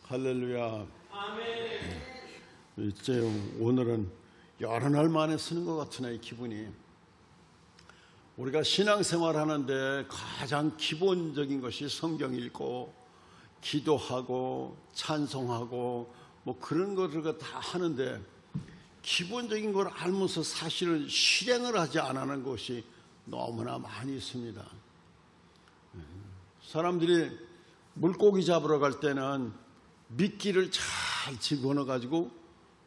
할렐루야. 이제 오늘은 여러 날 만에 쓰는 것 같으네, 이 기분이. 우리가 신앙생활 하는데 가장 기본적인 것이 성경 읽고 기도하고 찬송하고 뭐 그런 것을 다 하는데, 기본적인 걸 알면서 사실은 실행을 하지 않는 것이 너무나 많이 있습니다. 사람들이 물고기 잡으러 갈 때는 미끼를 잘 집어넣어 가지고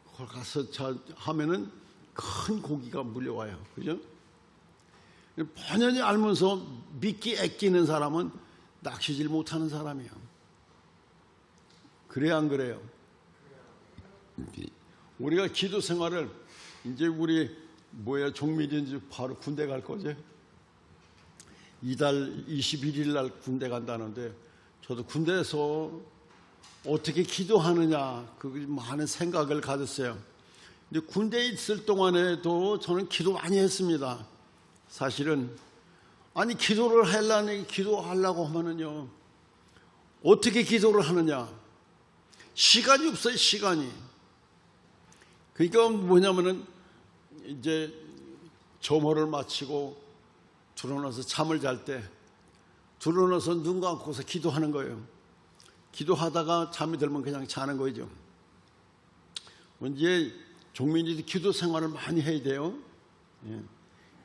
그걸 가서 잘 하면은 큰 고기가 물려와요. 그죠? 번연히 알면서 미끼 애끼는 사람은 낚시질 못하는 사람이에요. 그래야 안 그래요? 우리가 기도 생활을 이제 우리 종민이 이제 바로 군대 갈 거지? 이달 21일 날 군대 간다는데, 저도 군대에서 어떻게 기도하느냐 그 많은 생각을 가졌어요. 근데 군대에 있을 동안에도 저는 기도 많이 했습니다. 사실은 아니 기도를 하려니 기도하려고 하면은요, 어떻게 기도를 하느냐, 시간이 없어요. 시간이. 그러니까 뭐냐면은 이제 점호를 마치고 들어눠서 잠을 잘 때 들어눠서 눈 감고서 기도하는 거예요. 기도하다가 잠이 들면 그냥 자는 거죠. 이제 종민이도 기도 생활을 많이 해야 돼요.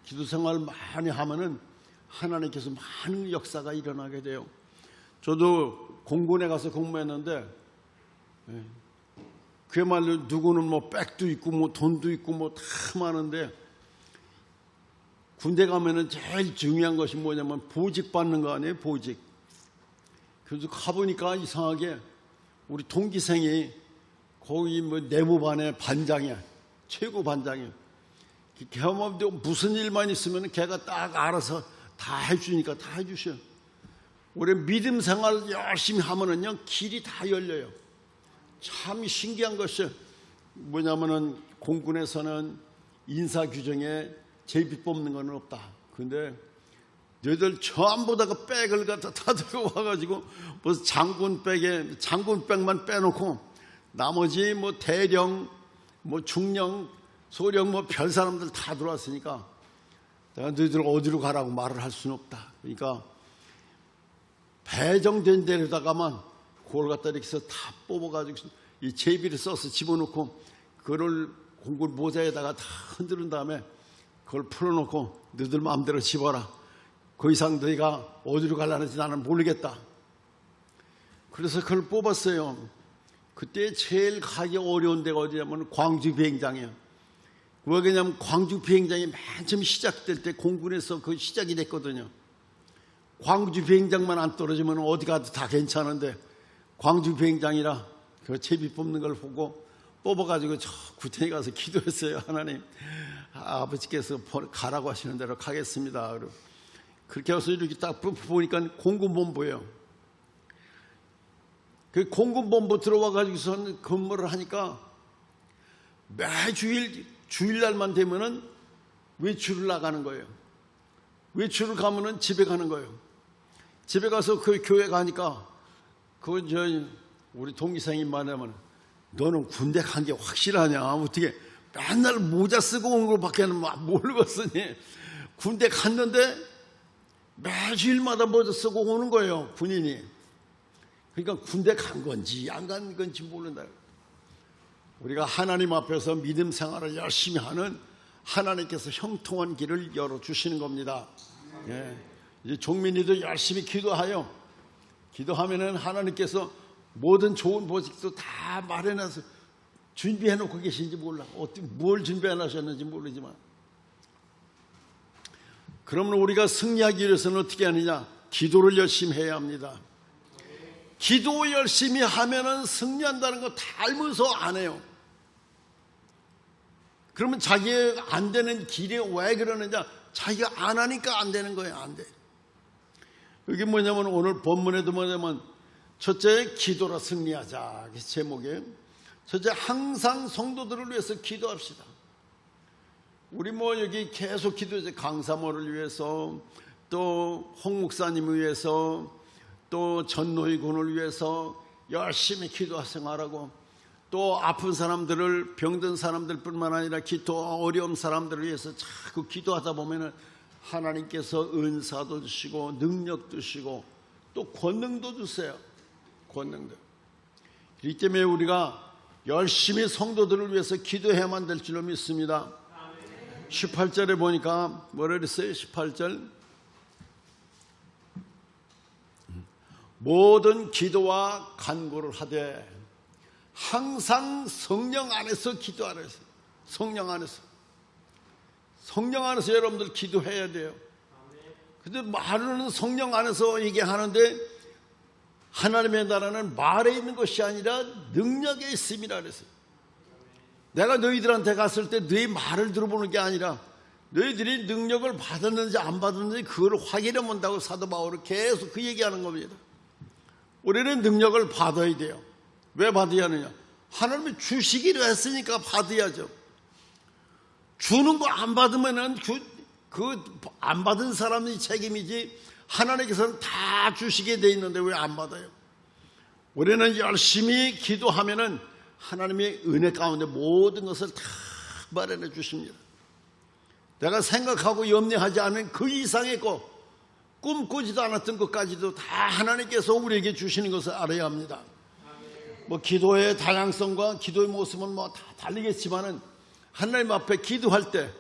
기도 생활을 많이 하면은 하나님께서 많은 역사가 일어나게 돼요. 저도 공군에 가서 근무했는데, 그야말로 누구는 뭐 백도 있고 뭐 돈도 있고 뭐 다 많은데, 군대 가면은 제일 중요한 것이 뭐냐면 보직 받는 거 아니에요? 보직. 그래서 가보니까 이상하게 우리 동기생이 거기 뭐 내무반의 반장이야. 최고 반장이야. 걔하고 무슨 일만 있으면 걔가 딱 알아서 다 해주니까 다 해주셔. 우리 믿음 생활 열심히 하면은요, 길이 다 열려요. 참 신기한 것이 뭐냐면은 공군에서는 인사 규정에 제비 뽑는 건 없다. 근데 너희들 전부 다가 백을 갖다 다 들고 와가지고 무슨 장군백만 빼놓고 나머지 뭐 대령, 뭐 중령, 소령 뭐 별 사람들 다 들어왔으니까 내가 너희들 어디로 가라고 말을 할 수는 없다. 그러니까 배정된 데로다가만 그걸 갖다 이렇게 해서 다 뽑아가지고 이 제비를 써서 집어넣고 그걸 공군 모자에다가 다 흔드는 다음에 그걸 풀어놓고 너희들 마음대로 집어라. 그 이상 너희가 어디로 가려는지 나는 모르겠다. 그래서 그걸 뽑았어요. 그때 제일 가기 어려운 데가 어디냐면 광주 비행장이에요. 왜 그러냐면 광주 비행장이 맨 처음 시작될 때 공군에서 그 시작이 됐거든요. 광주 비행장만 안 떨어지면 어디 가도 다 괜찮은데, 광주 비행장이라 그 제비 뽑는 걸 보고 뽑아가지고 저 구태에 가서 기도했어요. 하나님, 아버지께서 가라고 하시는 대로 가겠습니다. 그렇게 해서 이렇게 딱 보니까 공군본부예요. 그 공군본부 들어와가지고선 근무를 하니까 매주일 주일날만 되면은 외출을 나가는 거예요. 외출을 가면은 집에 가는 거예요. 집에 가서 그 교회 가니까 우리 동기생이 말하면 너는 군대 간 게 확실하냐? 어떻게 맨날 모자 쓰고 온 것밖에는 모르고 쓰니? 군대 갔는데 매주일마다 모자 쓰고 오는 거예요, 군인이. 그러니까 군대 간 건지 안 간 건지 모른다. 우리가 하나님 앞에서 믿음 생활을 열심히 하는 하나님께서 형통한 길을 열어주시는 겁니다. 이제 종민이도 열심히 기도하면은 하나님께서 모든 좋은 보직도 다 마련해서 준비해놓고 계신지 몰라. 뭘 준비해놓으셨는지 모르지만. 그러면 우리가 승리하기 위해서는 어떻게 하느냐? 기도를 열심히 해야 합니다. 기도 열심히 하면은 승리한다는 거 다 알면서 안 해요. 그러면 자기가 안 되는 길이 왜 그러느냐? 자기가 안 하니까 안 되는 거예요. 안 돼. 이게 뭐냐면 오늘 본문에도 뭐냐면 첫째, 기도라 승리하자. 그 제목에 첫째, 항상 성도들을 위해서 기도합시다. 우리 여기 계속 기도해서 강사모를 위해서, 또 홍 목사님을 위해서, 또 전노희 군을 위해서 열심히 기도 생활하고 또 아픈 사람들을 병든 사람들뿐만 아니라 기도 어려운 사람들을 위해서 자꾸 기도하다 보면은 하나님께서 은사도 주시고 능력도 주시고 또 권능도 주세요. 권능도. 이 때문에 우리가 열심히 성도들을 위해서 기도해야만 될 줄로 믿습니다. 18절에 보니까 뭐라 그랬어요? 18절 모든 기도와 간구를 하되 항상 성령 안에서 기도하라 했어요. 성령 안에서 여러분들 기도해야 돼요. 근데 말은 성령 안에서 얘기하는데 하나님의 나라는 말에 있는 것이 아니라 능력에 있음이라 그랬어요. 내가 너희들한테 갔을 때 너희 말을 들어보는 게 아니라 너희들이 능력을 받았는지 안 받았는지 그걸 확인해 본다고 사도 바울은 계속 그 얘기하는 겁니다. 우리는 능력을 받아야 돼요. 왜 받아야 하느냐? 하나님이 주시기로 했으니까 받아야죠. 주는 거 안 받으면은 그 안 받은 사람이 책임이지 하나님께서는 다 주시게 돼 있는데 왜 안 받아요? 우리는 열심히 기도하면은 하나님의 은혜 가운데 모든 것을 다 마련해 주십니다. 내가 생각하고 염려하지 않은 그 이상의 것, 꿈꾸지도 않았던 것까지도 다 하나님께서 우리에게 주시는 것을 알아야 합니다. 뭐 기도의 다양성과 기도의 모습은 뭐 다 달리겠지만은 하나님 앞에 기도할 때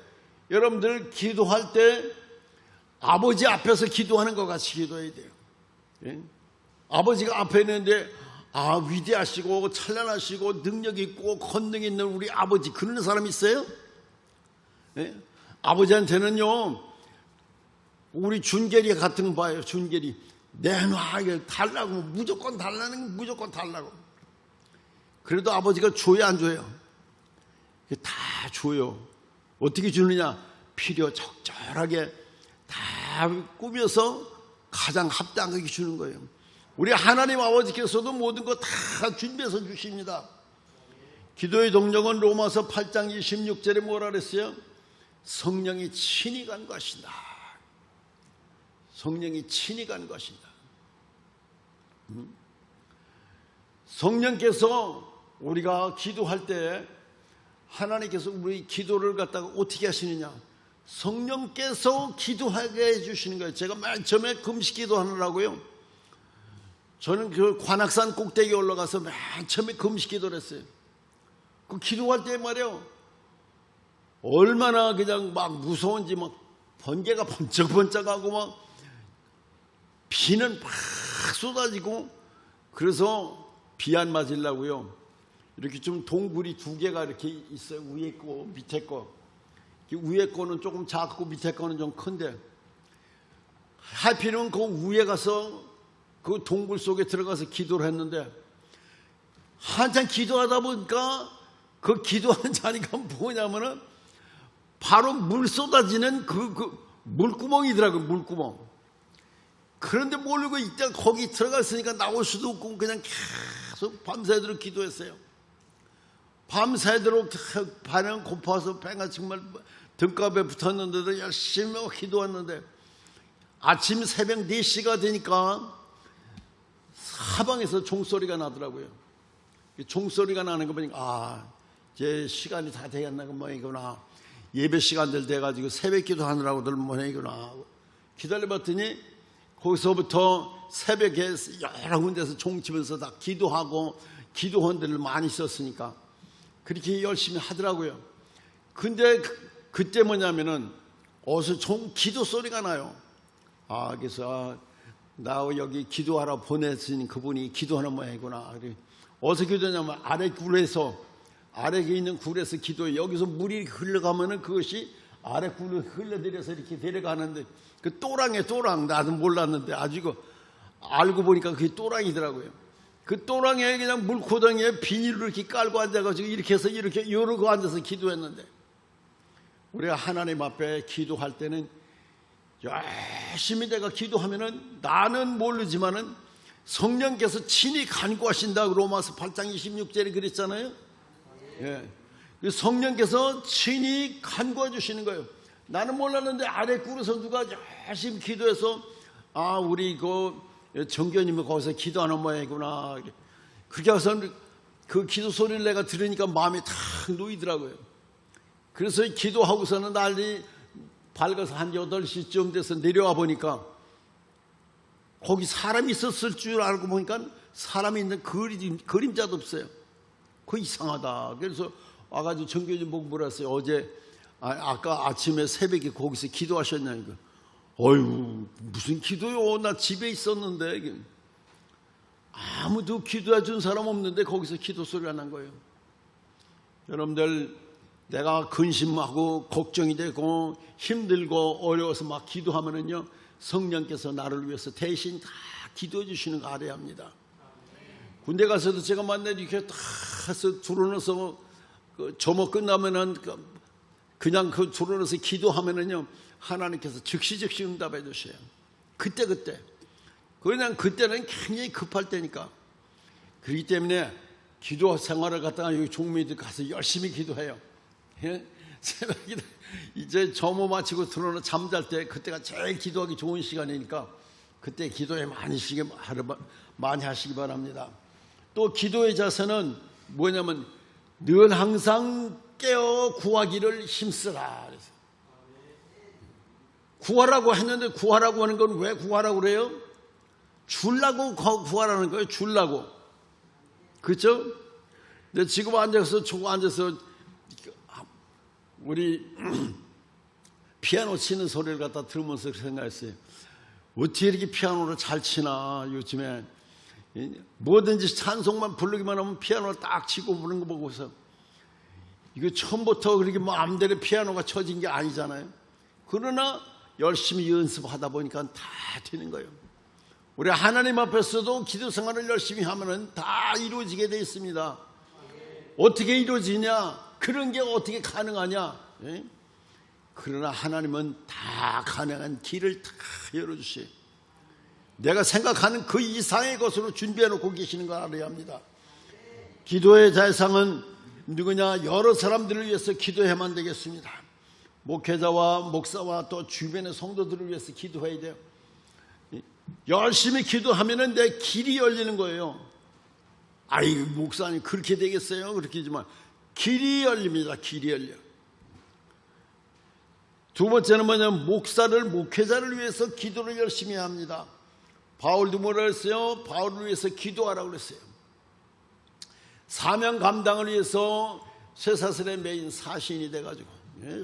여러분들 기도할 때 아버지 앞에서 기도하는 것 같이 기도해야 돼요. 예? 아버지가 앞에 있는데 위대하시고 찬란하시고 능력 있고 권능 있는 우리 아버지 그런 사람 있어요? 예? 아버지한테는요 우리 준결이 같은 거 봐요. 준결이 내놔 달라고 무조건 달라는 무조건 달라고. 그래도 아버지가 줘야 안 줘요? 다 줘요. 어떻게 주느냐? 필요 적절하게 다 꾸며서 가장 합당하게 주는 거예요. 우리 하나님 아버지께서도 모든 거 다 준비해서 주십니다. 기도의 동력은 로마서 8장 26절에 뭐라 그랬어요? 성령이 친히 간 것이다. 성령이 친히 간 것이다. 성령께서 우리가 기도할 때 하나님께서 우리 기도를 갖다가 어떻게 하시느냐? 성령께서 기도하게 해주시는 거예요. 제가 맨 처음에 금식 기도하느라고요. 저는 그 관악산 꼭대기에 올라가서 맨 처음에 금식 기도를 했어요. 그 기도할 때 말이에요. 얼마나 그냥 막 무서운지 막 번개가 번쩍번쩍하고 막 비는 막 쏟아지고 그래서 비 안 맞으려고요. 이렇게 좀 동굴이 두 개가 이렇게 있어요. 위에 거, 밑에 거. 위에 거는 조금 작고 밑에 거는 좀 큰데 하필이면 그 위에 가서 그 동굴 속에 들어가서 기도를 했는데 한참 기도하다 보니까 그 기도하는 자리가 뭐냐면은 바로 물 쏟아지는 그 물구멍이더라고요. 물구멍. 그런데 모르고 이때 거기 들어갔으니까 나올 수도 없고 그냥 계속 밤새도록 기도했어요. 밤새도록 배는 고파서 배가 정말 등갑에 붙었는데도 열심히 기도했는데 아침 새벽 4시가 되니까 사방에서 종소리가 나더라고요. 종소리가 나는 거 보니까 이제 시간이 다 되겠나 뭐이구나. 예배 시간들 돼가지고 새벽 기도하느라고들 뭐이구나. 기다려봤더니 거기서부터 새벽에 여러 군데서 종치면서 다 기도하고 기도원들을 많이 썼으니까 그렇게 열심히 하더라고요. 근데 그때 뭐냐면은 어디서 기도 소리가 나요. 그래서 나 여기 기도하러 보냈으니 그분이 기도하는 모양이구나. 어디서 기도하냐면 아래 있는 굴에서 기도해. 여기서 물이 흘러가면은 그것이 아래 굴을 흘러들여서 이렇게 데려가는데 그 또랑에 또랑 나도 몰랐는데 아주 알고 보니까 그게 또랑이더라고요. 그 또랑에 그냥 물고덩이에 비닐을 이렇게 깔고 앉아가지고 이렇게 해서 이렇게 이러고 앉아서 기도했는데 우리가 하나님 앞에 기도할 때는 열심히 내가 기도하면은 나는 모르지만은 성령께서 친히 간구하신다고 로마서 8장 26절에 그랬잖아요. 예. 성령께서 친히 간구해 주시는 거예요. 나는 몰랐는데 아래 굴에서 누가 열심히 기도해서 우리 그 정교님이 거기서 기도하는 모양이구나. 그렇게 해서 그 기도 소리를 내가 들으니까 마음이 탁 놓이더라고요. 그래서 기도하고서는 날이 밝아서 한 8시쯤 돼서 내려와 보니까 거기 사람이 있었을 줄 알고 보니까 사람이 있는 그림자도 없어요. 그거 이상하다. 그래서 와가지고 정교진 보고 물었어요. 어제 아까 아침에 새벽에 거기서 기도하셨냐니까. 어휴, 무슨 기도요? 나 집에 있었는데. 아무도 기도해 준 사람 없는데 거기서 기도 소리가 난 거예요. 여러분들, 내가 근심하고 걱정이 되고 힘들고 어려워서 막 기도하면은요, 성령께서 나를 위해서 대신 다 기도해 주시는 거 알아야 합니다. 군대 가서도 제가 만나도 이렇게 다 해서 들어넣어서 점호 끝나면은 그냥 그 들어넣어서 기도하면은요, 하나님께서 즉시 응답해 주셔요. 그때. 그냥 그때는 굉장히 급할 때니까. 그렇기 때문에 기도 생활을 갖다가 여기 종민들 가서 열심히 기도해요. 예? 새벽에 이제 점호 마치고 들어오는 잠잘 때 그때가 제일 기도하기 좋은 시간이니까 그때 기도에 많이 하시기 바랍니다. 또 기도의 자세는 뭐냐면 늘 항상 깨어 구하기를 힘쓰라. 그래서 구하라고 했는데 구하라고 하는 건 왜 구하라고 그래요? 주려고 구하라는 거예요. 주려고. 그렇죠? 근데 지금 앉아서 우리 피아노 치는 소리를 갖다 들으면서 생각했어요. 어떻게 이렇게 피아노를 잘 치나. 요즘에 뭐든지 찬송만 부르기만 하면 피아노를 딱 치고 부르는 거 보고서 이거 처음부터 그렇게 마음대로 피아노가 쳐진 게 아니잖아요. 그러나 열심히 연습하다 보니까 다 되는 거예요. 우리 하나님 앞에서도 기도 생활을 열심히 하면은 다 이루어지게 되어 있습니다. 어떻게 이루어지냐? 그런 게 어떻게 가능하냐? 예? 그러나 하나님은 다 가능한 길을 다 열어주세요. 내가 생각하는 그 이상의 것으로 준비해놓고 계시는 걸 알아야 합니다. 기도의 대상은 누구냐? 여러 사람들을 위해서 기도해야만 되겠습니다. 목회자와 목사와 또 주변의 성도들을 위해서 기도해야 돼요. 열심히 기도하면은 내 길이 열리는 거예요. 아이, 목사님 그렇게 되겠어요? 그렇게 하지만 길이 열립니다. 길이 열려. 두 번째는 뭐냐면 목회자를 위해서 기도를 열심히 해야 합니다. 바울도 뭐라 그랬어요? 바울을 위해서 기도하라고 그랬어요. 사명 감당을 위해서 쇠사슬에 매인 사신이 돼가지고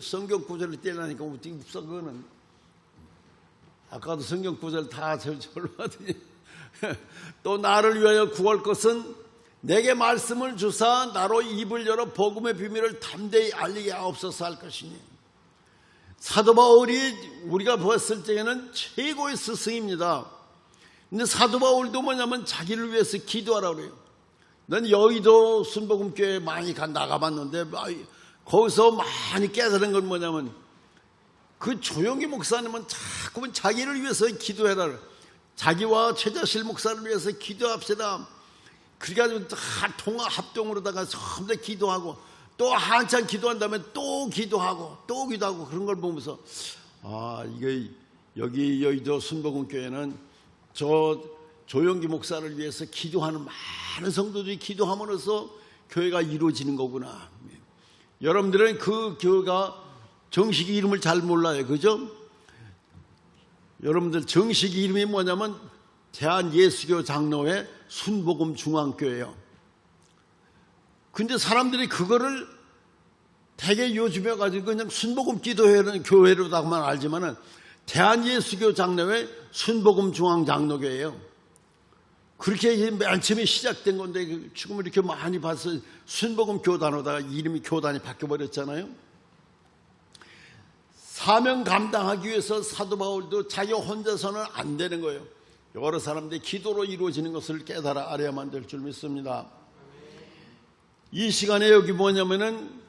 성경 구절을 떼라니까 어떻게 묵사 그거는 아까도 성경 구절 다 절로 하더니 또 나를 위하여 구할 것은 내게 말씀을 주사 나로 입을 열어 복음의 비밀을 담대히 알리게 하옵소서 할 것이니. 사도 바울이 우리가 보았을 때에는 최고의 스승입니다. 근데 사도 바울도 뭐냐면 자기를 위해서 기도하라고 그래요. 난 여의도 순복음교회 많이 나가봤는데 거기서 많이 깨달은 건 뭐냐면 그 조용기 목사님은 자꾸만 자기를 위해서 기도해라. 자기와 최자실 목사를 위해서 기도합시다. 그래가지고 다 합동으로다가 전부 다 기도하고 또 한참 기도한 다음에 또 기도하고 그런 걸 보면서 이게 여기 여의도 순복음교회는 저 조용기 목사를 위해서 기도하는 많은 성도들이 기도함으로써 교회가 이루어지는 거구나. 여러분들은 그 교회가 정식 이름을 잘 몰라요. 그죠? 여러분들 정식 이름이 뭐냐면 대한예수교 장로회 순복음 중앙교회예요. 근데 사람들이 그거를 되게 요즘에 가지고 그냥 순복음 기도회는 교회로다만 알지만은 대한예수교 장로회 순복음 중앙장로교회예요. 그렇게 맨 처음에 시작된 건데 지금 이렇게 많이 봐서 순복음 교단으로다가 이름이 교단이 바뀌어버렸잖아요. 사명 감당하기 위해서 사도 바울도 자기 혼자서는 안 되는 거예요. 여러 사람들이 기도로 이루어지는 것을 깨달아 알아야만 될 줄 믿습니다. 이 시간에 여기 뭐냐면은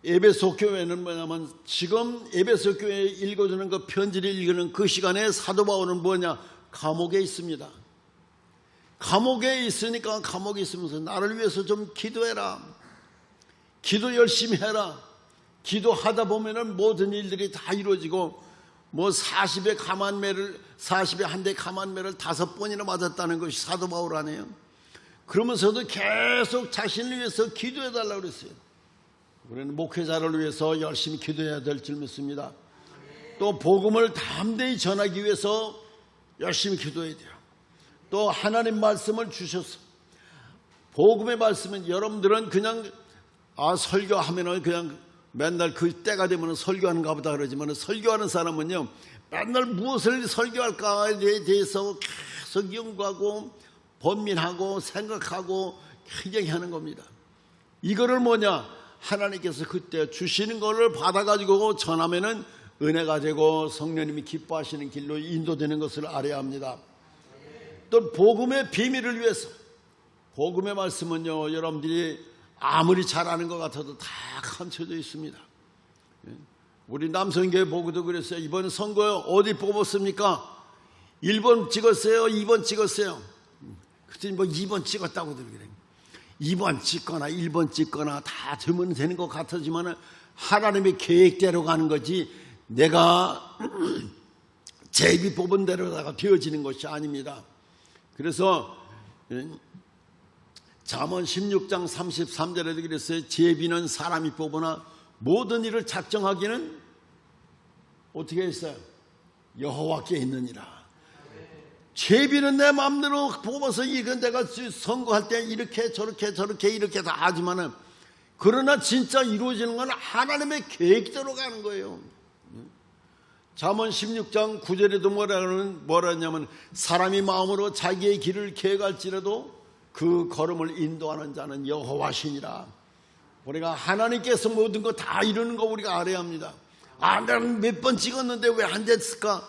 에베소 교회는 뭐냐면 지금 에베소 교회에 읽어주는 그 편지를 읽는 그 시간에 사도 바울은 뭐냐? 감옥에 있습니다. 감옥에 있으니까 감옥에 있으면서 나를 위해서 좀 기도해라. 기도 열심히 해라. 기도하다 보면은 모든 일들이 다 이루어지고 40에 한 대 가만매를 5번이나 맞았다는 것이 사도 바울 아니에요. 그러면서도 계속 자신을 위해서 기도해달라고 그랬어요. 우리는 목회자를 위해서 열심히 기도해야 될 줄 믿습니다. 또 복음을 담대히 전하기 위해서 열심히 기도해야 돼요. 또 하나님 말씀을 주셔서 복음의 말씀은 여러분들은 그냥 설교하면은 그냥 맨날 그 때가 되면 설교하는가 보다 그러지만 설교하는 사람은요 맨날 무엇을 설교할까에 대해서 계속 연구하고 번민하고 생각하고 굉장히 하는 겁니다. 이거를 뭐냐? 하나님께서 그때 주시는 것을 받아가지고 전하면은 은혜가 되고 성령님이 기뻐하시는 길로 인도되는 것을 알아야 합니다. 또 복음의 비밀을 위해서 복음의 말씀은요 여러분들이 아무리 잘하는 것 같아도 다 감춰져 있습니다. 우리 남성교회 보고도 그랬어요. 이번 선거에 어디 뽑았습니까? 1번 찍었어요? 2번 찍었어요? 그랬더니 뭐 2번 찍었다고 그래요. 2번 찍거나 1번 찍거나 다 되면 되는 것 같지만 하나님의 계획대로 가는 거지 내가 제비 뽑은 대로다가 되어지는 것이 아닙니다. 그래서 잠언 16장 33절에도 그랬어요. 제비는 사람이 뽑으나 모든 일을 작정하기는 어떻게 했어요? 여호와께 있느니라. 제비는 내 마음대로 뽑아서 이건 내가 선거할 때 이렇게 저렇게 이렇게 다 하지만은 그러나 진짜 이루어지는 건 하나님의 계획대로 가는 거예요. 잠언 16장 9절에도 뭐라 했냐면 사람이 마음으로 자기의 길을 계획할지라도 그 걸음을 인도하는 자는 여호와시니라. 우리가 하나님께서 모든 거 다 이루는 거 우리가 알아야 합니다. 나는 몇 번 찍었는데 왜 안 됐을까?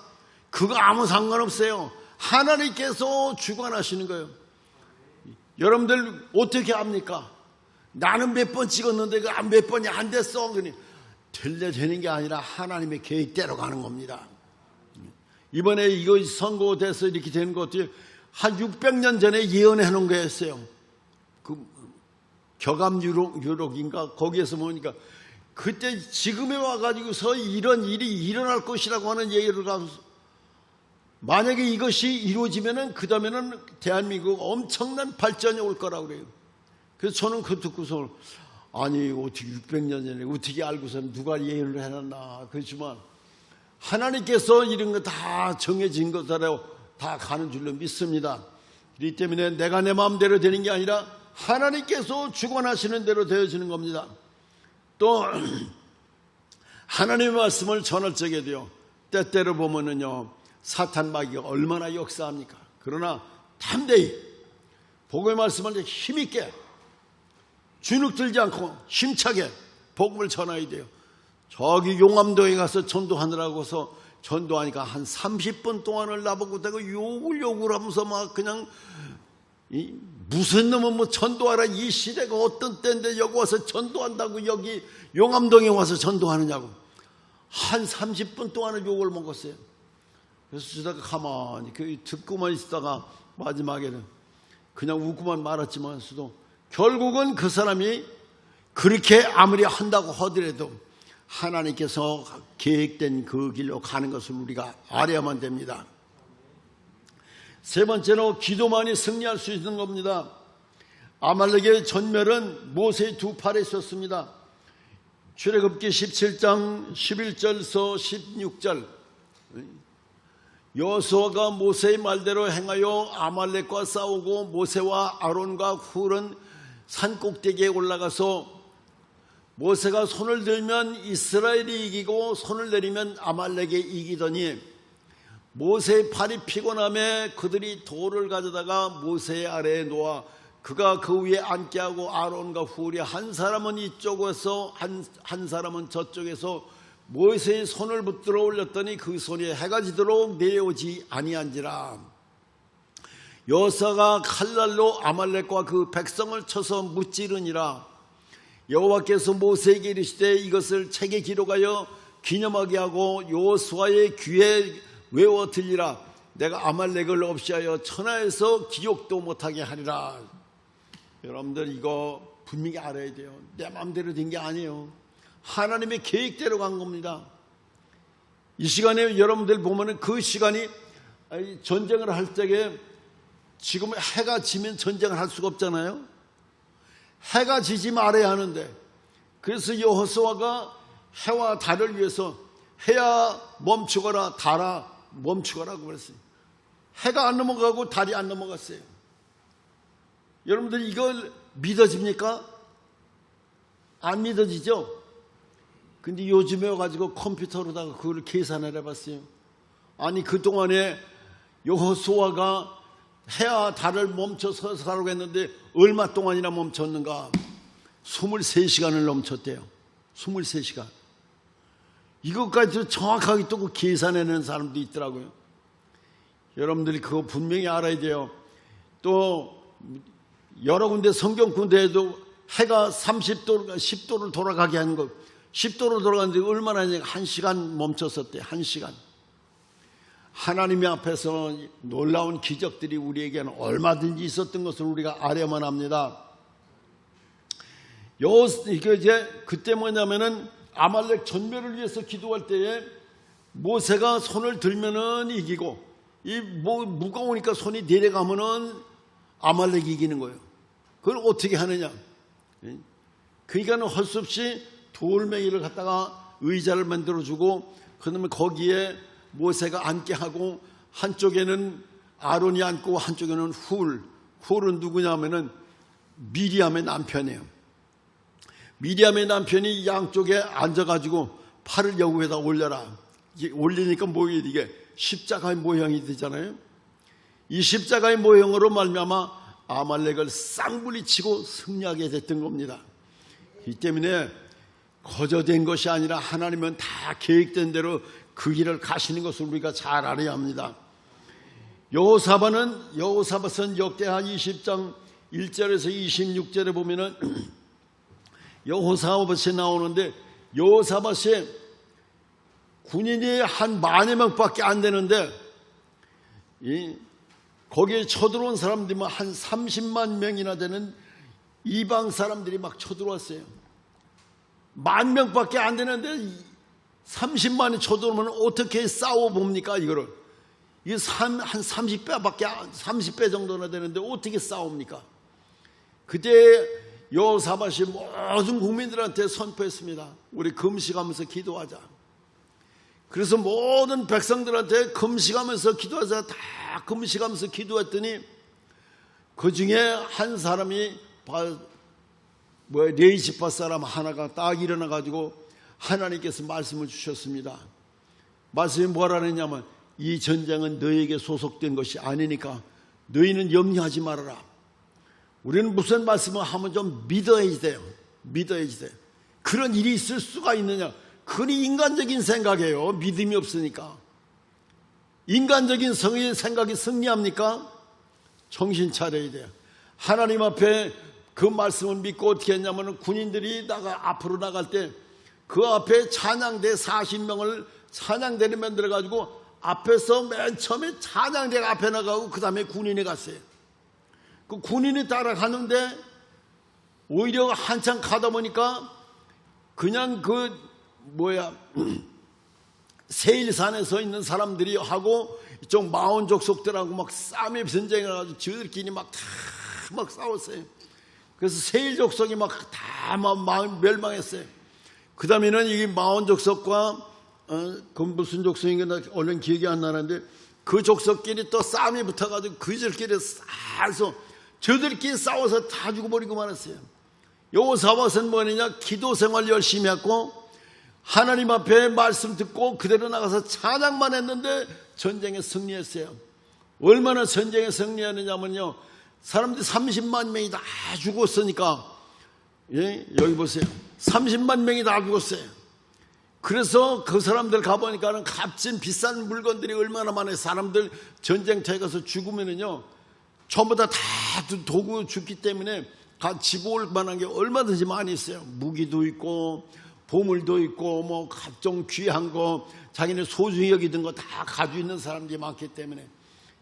그거 아무 상관없어요. 하나님께서 주관하시는 거예요. 여러분들 어떻게 합니까? 나는 몇 번 찍었는데 몇 번이 안 됐어. 그러니 되는 게 아니라 하나님의 계획대로 가는 겁니다. 이번에 이거 선거돼서 이렇게 되는 것도 한 600년 전에 예언해 놓은 거였어요. 그 격암 유록인가 거기에서 보니까 그때 지금에 와가지고서 이런 일이 일어날 것이라고 하는 얘기를 가서 만약에 이것이 이루어지면은 그 다음에는 대한민국 엄청난 발전이 올 거라고 그래요. 그래서 저는 그거 듣고서 아니 어떻게 600년 전에 어떻게 알고서는 누가 예언을 해놨나. 그렇지만 하나님께서 이런 거 다 정해진 것대로 다 가는 줄로 믿습니다. 그렇기 때문에 내가 내 마음대로 되는 게 아니라 하나님께서 주관하시는 대로 되어지는 겁니다. 또 하나님의 말씀을 전할 적에도요 때때로 보면은요 사탄 마귀가 얼마나 역사합니까? 그러나 담대히 복음의 말씀을 힘있게 주눅들지 않고 힘차게 복음을 전해야 돼요. 저기 용암도에 가서 전도하느라고서 전도하니까 한 30분 동안을 나보고 내가 욕을 하면서 막 그냥 무슨 놈은 뭐 전도하라 이 시대가 어떤 때인데 여기 와서 전도한다고 여기 용암동에 와서 전도하느냐고 한 30분 동안을 욕을 먹었어요. 그래서 주다가 가만히 듣고만 있다가 마지막에는 그냥 웃고만 말았지만서도 결국은 그 사람이 그렇게 아무리 한다고 하더라도 하나님께서 계획된 그 길로 가는 것을 우리가 알아야만 됩니다. 세 번째로 기도만이 승리할 수 있는 겁니다. 아말렉의 전멸은 모세의 두 팔에 있었습니다. 출애굽기 17장 11절서 16절 여호수아가 모세의 말대로 행하여 아말렉과 싸우고 모세와 아론과 훌은 산 꼭대기에 올라가서 모세가 손을 들면 이스라엘이 이기고 손을 내리면 아말렉이 이기더니 모세의 팔이 피곤함에 그들이 돌을 가져다가 모세의 아래에 놓아 그가 그 위에 앉게 하고 아론과 훌이 한 사람은 이쪽에서 한 사람은 저쪽에서 모세의 손을 붙들어 올렸더니 그 손이 해가 지도록 내려오지 아니한지라. 여호수아가 칼날로 아말렉과 그 백성을 쳐서 무찌르니라. 여호와께서 모세에게 이르시되 이것을 책에 기록하여 기념하게 하고 여호수아의 귀에 외워 들리라. 내가 아말렉을 없이하여 천하에서 기억도 못하게 하리라. 여러분들 이거 분명히 알아야 돼요. 내 마음대로 된 게 아니에요. 하나님의 계획대로 간 겁니다. 이 시간에 여러분들 보면은 그 시간이 전쟁을 할 적에 지금 해가 지면 전쟁을 할 수가 없잖아요. 해가 지지 말아야 하는데, 그래서 여호수아가 해와 달을 위해서 해야 멈추거라 달아 멈추거라고 그랬어요. 해가 안 넘어가고 달이 안 넘어갔어요. 여러분들 이걸 믿어집니까? 안 믿어지죠? 근데 요즘에 와가지고 컴퓨터로다가 그걸 계산을 해봤어요. 아니 그동안에 여호수아가 해와 달을 멈춰서 가라고 했는데 얼마 동안이나 멈췄는가? 23시간을 넘쳤대요. 23시간. 이것까지도 정확하게 또 계산해내는 사람도 있더라고요. 여러분들이 그거 분명히 알아야 돼요. 또 여러 군데 성경 군대에도 해가 30도, 10도를 돌아가게 하는 거, 10도로 돌아가는데 얼마나 1시간 멈췄었대. 1시간. 하나님의 앞에서 놀라운 기적들이 우리에게는 얼마든지 있었던 것을 우리가 알아야만 합니다. 그때 뭐냐면은 아말렉 전멸을 위해서 기도할 때에 모세가 손을 들면은 이기고, 무거우니까 손이 내려가면은 아말렉이 이기는 거예요. 그걸 어떻게 하느냐? 그러니까는 할 수 없이 돌멩이를 갖다가 의자를 만들어주고, 그다음에 거기에 모세가 앉게 하고, 한쪽에는 아론이 앉고 한쪽에는 훌은 누구냐면은 미리암의 남편이에요. 미리암의 남편이 양쪽에 앉아가지고 팔을 여기에다 올려라. 올리니까 이게 십자가의 모양이 되잖아요. 이 십자가의 모형으로 말미암아 아말렉을 쌍불이치고 승리하게 됐던 겁니다. 이 때문에 거저된 것이 아니라 하나님은 다 계획된 대로 그 길을 가시는 것을 우리가 잘 알아야 합니다. 여호사밧은 역대하 20장 1절에서 26절에 보면은 여호사밧이 나오는데, 여호사밧이 군인이 한 10,000여 명밖에 안 되는데 거기에 쳐들어온 사람들이 한 30만 명이나 되는 이방 사람들이 막 쳐들어왔어요. 10,000명밖에 안 되는데 30만이 쳐들어오면 어떻게 싸워봅니까? 이거를. 이게 한 30배 정도나 되는데 어떻게 싸웁니까? 그때 여호사밧이 모든 국민들한테 선포했습니다. 우리 금식하면서 기도하자. 그래서 모든 백성들한테 금식하면서 기도하자. 다 금식하면서 기도했더니 그 중에 한 사람이 레이지파 사람 하나가 딱 일어나가지고 하나님께서 말씀을 주셨습니다. 말씀이 뭐라 그랬냐면, 이 전쟁은 너에게 소속된 것이 아니니까 너희는 염려하지 말아라. 우리는 무슨 말씀을 하면 좀 믿어야지 돼요. 그런 일이 있을 수가 있느냐? 그건 인간적인 생각이에요. 믿음이 없으니까. 인간적인 생각이 승리합니까? 정신 차려야 돼요. 하나님 앞에 그 말씀을 믿고 어떻게 했냐면, 군인들이 앞으로 나갈 때 그 앞에 찬양대 40명을 찬양대를 만들어가지고 앞에서 맨 처음에 찬양대가 앞에 나가고 그 다음에 군인이 갔어요. 그 군인이 따라가는데 오히려 한참 가다 보니까 그냥 세일산에서 있는 사람들이 하고 이쪽 마온 족속들하고 막 싸움의 전쟁을 해가지고 저들끼리 막 싸웠어요. 그래서 세일 족속이 다 멸망했어요. 그 다음에는 이 마온 족속과 그 무슨 족속인가 얼른 기억이 안 나는데 그 족속끼리 또 싸움이 붙어가지고 그들끼리 저들끼리 싸워서 다 죽어버리고 말았어요. 여호사밧은 뭐냐? 기도 생활 열심히 했고 하나님 앞에 말씀 듣고 그대로 나가서 찬양만 했는데 전쟁에 승리했어요. 얼마나 전쟁에 승리하느냐면요, 사람들이 30만 명이 다 죽었으니까, 여기 보세요. 30만 명이 다 죽었어요. 그래서 그 사람들 가보니까는 값진 비싼 물건들이 얼마나 많아요. 사람들 전쟁터에 가서 죽으면은요, 전부 다 도구 죽기 때문에 가지고 올 만한 게 얼마든지 많이 있어요. 무기도 있고, 보물도 있고, 각종 귀한 거, 자기네 소중히 여기던 거 다 가지고 있는 사람들이 많기 때문에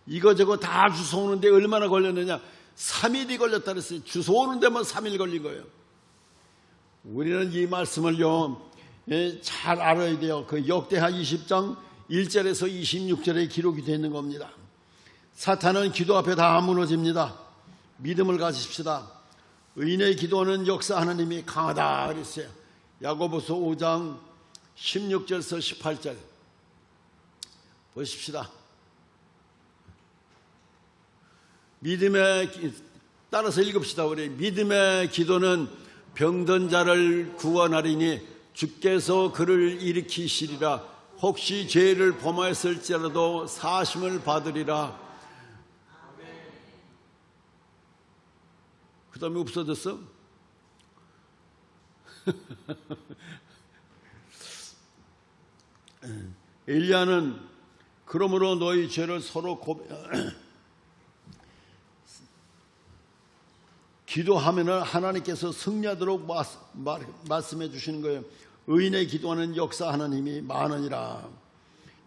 이거저거 다 주워오는데 얼마나 걸렸느냐? 3일이 걸렸다 그랬어요. 주워오는 데만 3일 걸린 거예요. 우리는 이 말씀을요, 잘 알아야 돼요. 그 역대하 20장 1절에서 26절에 기록이 되어 있는 겁니다. 사탄은 기도 앞에 다 무너집니다. 믿음을 가지십시다. 의인의 기도는 역사 하나님이 강하다 그랬어요. 야고보서 5장 16절에서 18절 보십시다. 믿음에 따라서 읽읍시다. 우리 믿음의 기도는 병든 자를 구원하리니 주께서 그를 일으키시리라. 혹시 죄를 범하였을지라도 사심을 받으리라. 그 다음에 없어졌어? 엘리야는 그러므로 너희 죄를 서로 기도하면 하나님께서 승리하도록 말씀해 주시는 거예요. 의인의 기도하는 역사 하나님이 많으니라.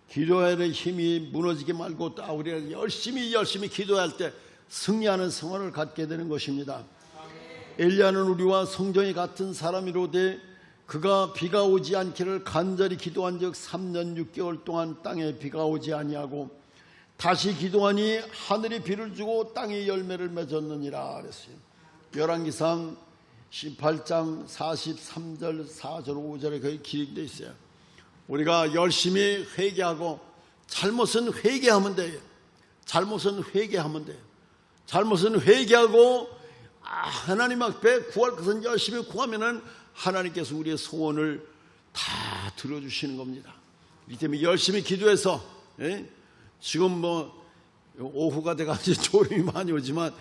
기도의 힘이 무너지게 말고 우리가 열심히 기도할 때 승리하는 성원을 갖게 되는 것입니다. 엘리야는 우리와 성정이 같은 사람이로되 그가 비가 오지 않기를 간절히 기도한 적 3년 6개월 동안 땅에 비가 오지 아니하고 다시 기도하니 하늘이 비를 주고 땅이 열매를 맺었느니라 그랬어요. 열왕기상 18장 43절 4절 5절에 거기 기록되어 있어요. 우리가 열심히 회개하고 잘못은 회개하면 돼요. 잘못은 회개하고 하나님 앞에 구할 것은 열심히 구하면은 하나님께서 우리의 소원을 다 들어주시는 겁니다. 이 때문에 열심히 기도해서 지금 오후가 돼가지고 졸음이 많이 오지만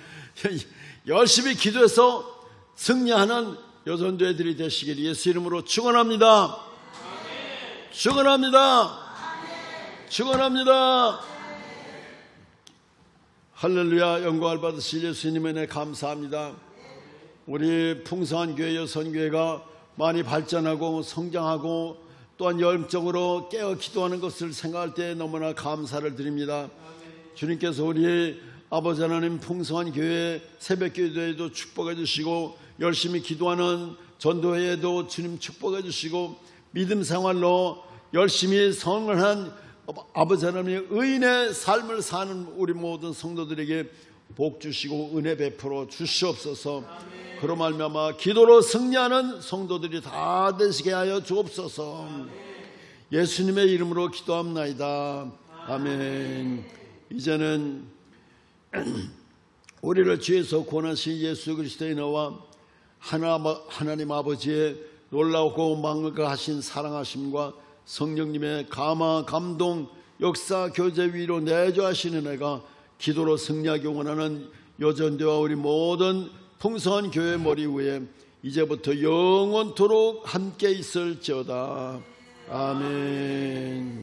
열심히 기도해서 승리하는 여전도애들이 되시길 예수 이름으로 축원합니다. 축원합니다. 할렐루야. 영광을 받으실 예수님의 은혜 감사합니다. 우리 풍성한 교회 여선교회가 많이 발전하고 성장하고 또한 열정적으로 깨어 기도하는 것을 생각할 때 너무나 감사를 드립니다. 주님께서 우리 아버지 하나님 풍성한 교회 새벽기도회도 축복해 주시고 열심히 기도하는 전도회에도 주님 축복해 주시고 믿음 생활로 열심히 성을한 아버지 하나님의 의인의 삶을 사는 우리 모든 성도들에게 복 주시고 은혜 베풀어 주시옵소서. 그로 말미암아 기도로 승리하는 성도들이 다 되시게 하여 주옵소서. 예수님의 이름으로 기도합나이다. 아멘. 이제는 우리를 죄에서 구원하신 예수 그리스도의 너와 하나님 아버지의 놀라우고 망각하신 사랑하심과 성령님의 감화 감동 역사 교제 위로 내주하시는 애가 기도로 승리하기 원하는 여전대와 우리 모든 풍성한 교회 머리 위에 이제부터 영원토록 함께 있을지어다. 아멘.